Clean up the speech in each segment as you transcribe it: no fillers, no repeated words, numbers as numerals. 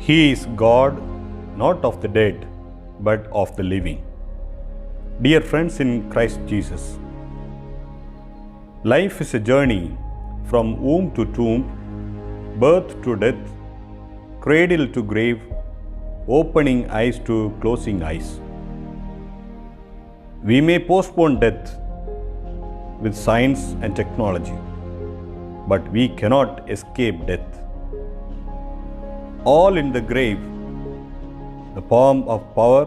He is God, not of the dead, but of the living. Dear friends in Christ Jesus, life is a journey from womb to tomb, birth to death, cradle to grave, opening eyes to closing eyes. We may postpone death with science and technology, but we cannot escape death. All in the grave, the palm of power,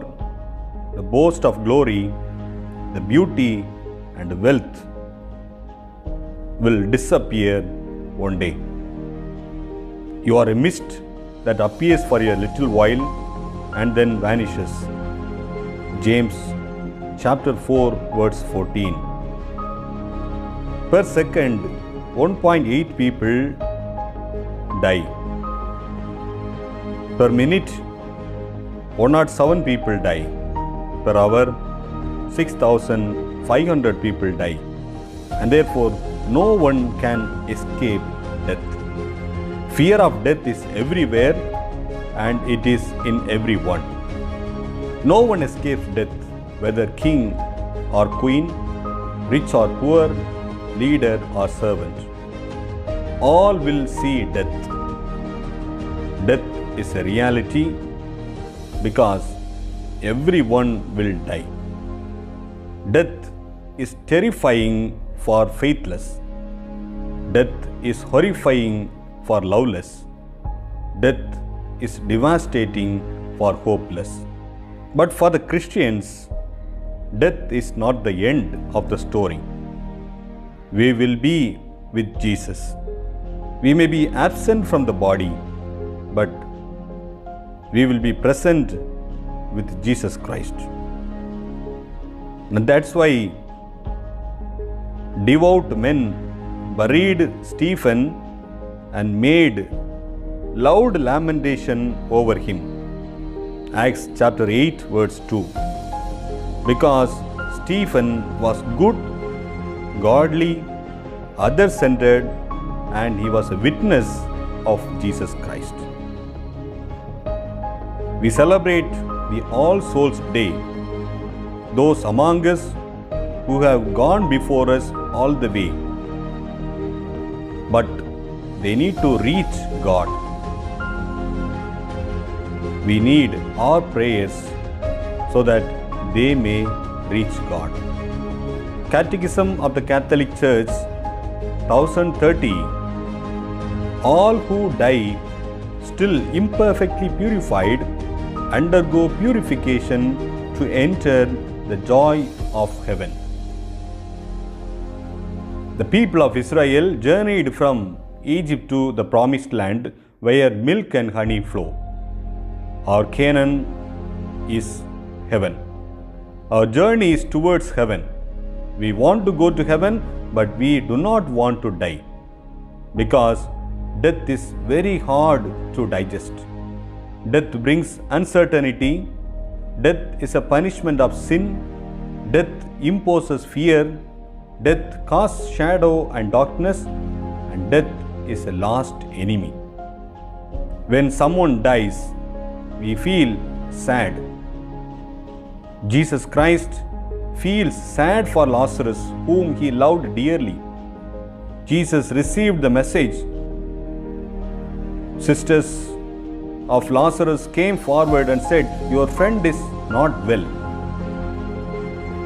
the boast of glory, the beauty and wealth will disappear one day. You are a mist that appears for a little while and then vanishes. James chapter 4 verse 14. Per second, 1.8 people die. Per minute, 107 people die. Per hour, 6,500 people die. And therefore, no one can escape death. Fear of death is everywhere and it is in everyone. No one escapes death, whether king or queen, rich or poor, leader or servant. All will see death. Death is a reality because everyone will die. Death is terrifying for faithless. Death is horrifying for loveless. Death is devastating for hopeless. But for the Christians, death is not the end of the story. We will be with Jesus. We may be absent from the body, but we will be present with Jesus Christ. And that's why devout men buried Stephen and made loud lamentation over him. Acts chapter 8 verse 2. Because Stephen was good, godly, other-centered, and he was a witness of Jesus Christ. We celebrate the All Souls Day. Those among us who have gone before us all the way, but they need to reach God. We need our prayers so that they may reach God. Catechism of the Catholic Church 1030. All who die still imperfectly purified undergo purification to enter the joy of heaven. The people of Israel journeyed from Egypt to the promised land where milk and honey flow. Our Canaan is heaven. Our journey is towards heaven. We want to go to heaven, but we do not want to die because death is very hard to digest. Death brings uncertainty. Death is a punishment of sin. Death imposes fear. Death casts shadow and darkness. And death is a last enemy. When someone dies, we feel sad. Jesus Christ feels sad for Lazarus, whom he loved dearly. Jesus received the message. Sisters of Lazarus came forward and said, "Your friend is not well."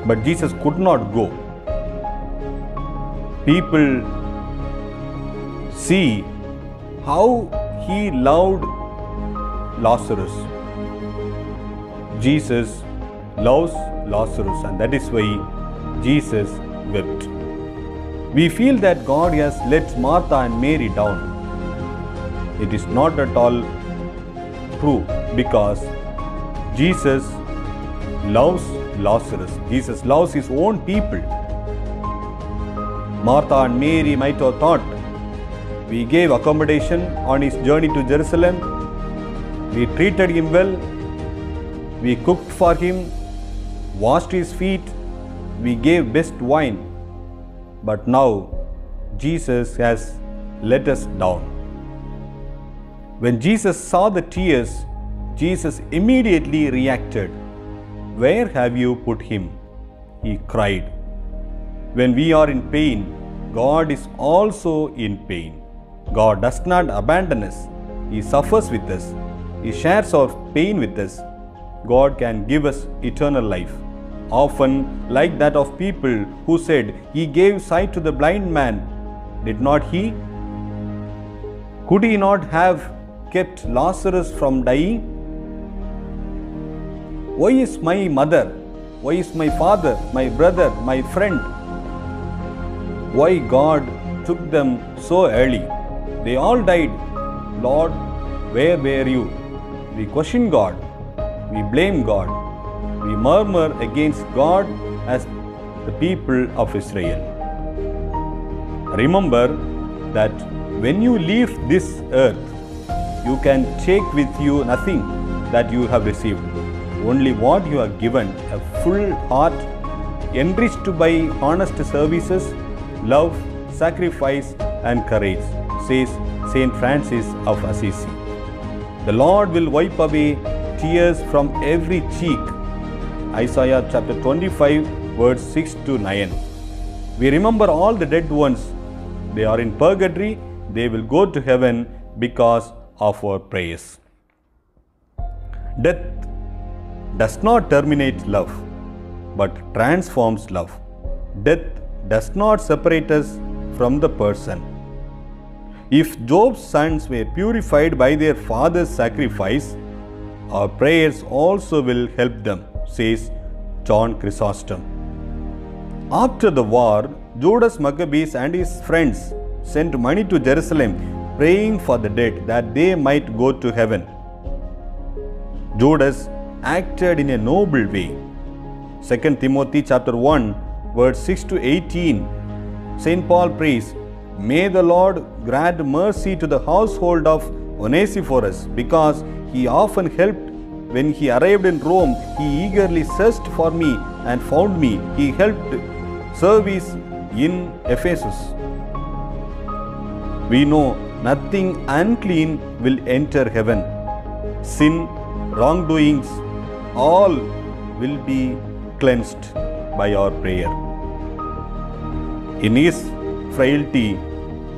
But Jesus could not go. People see how he loved Lazarus. Jesus loves Lazarus, and that is why Jesus wept. We feel that God has let Martha and Mary down. It is not at all true because Jesus loves Lazarus. Jesus loves his own people. Martha and Mary might have thought, we gave accommodation on his journey to Jerusalem. We treated him well. We cooked for him, washed his feet. We gave best wine. But now Jesus has let us down. When Jesus saw the tears, Jesus immediately reacted. "Where have you put him?" He cried. When we are in pain, God is also in pain. God does not abandon us. He suffers with us. He shares our pain with us. God can give us eternal life. Often like that of people who said, "He gave sight to the blind man." Did not he? Could he not have kept Lazarus from dying? Why is my mother? Why is my father, my brother, my friend? Why God took them so early? They all died. Lord, where were you? We question God. We blame God. We murmur against God as the people of Israel. Remember that when you leave this earth, you can take with you nothing that you have received, only what you are given, a full heart enriched by honest services, love, sacrifice and courage, says Saint Francis of Assisi. The Lord will wipe away tears from every cheek. Isaiah chapter 25 verse 6 to 9. We remember all the dead ones. They are in purgatory. They will go to heaven because of our prayers. Death does not terminate love, but transforms love. Death does not separate us from the person. If Job's sons were purified by their father's sacrifice, our prayers also will help them, says John Chrysostom. After the war, Judas Maccabeus and his friends sent money to Jerusalem, praying for the dead that they might go to heaven. Judas acted in a noble way. 2 Timothy chapter 1 verse 6 to 18. St. Paul prays, "May the Lord grant mercy to the household of Onesiphorus, because he often helped. When he arrived in Rome, he eagerly searched for me and found me. He helped service in Ephesus." We know nothing unclean will enter heaven. Sin, wrongdoings, all will be cleansed by our prayer. In his frailty,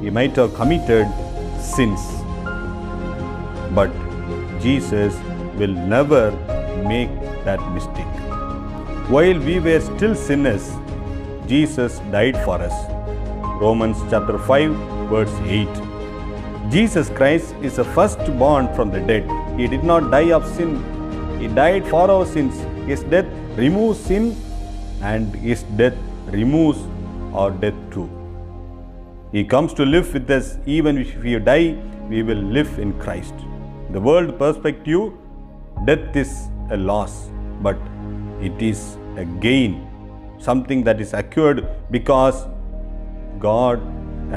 he might have committed sins, but Jesus will never make that mistake. While we were still sinners, Jesus died for us. Romans chapter 5 verse 8. Jesus Christ is the firstborn from the dead. He did not die of sin. He died for our sins. His death removes sin, and his death removes our death too. He comes to live with us. Even if we die, we will live in Christ. The world perspective, death is a loss, but it is a gain, something that is acquired because God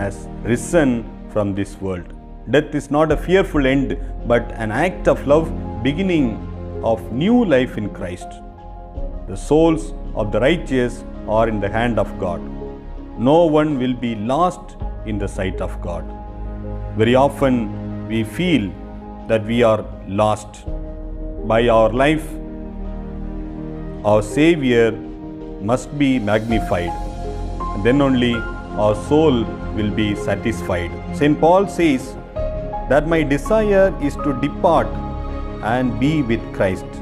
has risen from this world. Death is not a fearful end, but an act of love, beginning of new life in Christ. The souls of the righteous are in the hand of God. No one will be lost in the sight of God. Very often we feel that we are lost. By our life, our Savior must be magnified, and then only our soul will be satisfied. St. Paul says that my desire is to depart and be with Christ.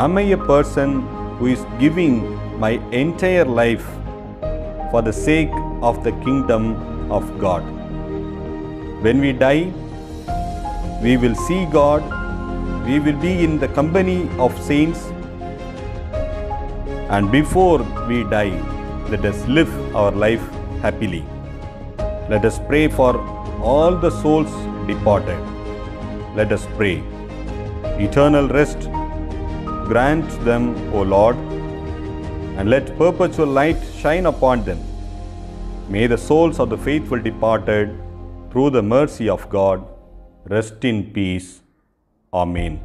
Am I a person who is giving my entire life for the sake of the kingdom of God? When we die, we will see God. We will be in the company of saints. And before we die, let us live our life happily. Let us pray for all the souls departed. Let us pray. Eternal rest grant them, O Lord, and let perpetual light shine upon them. May the souls of the faithful departed, through the mercy of God, rest in peace. Amen.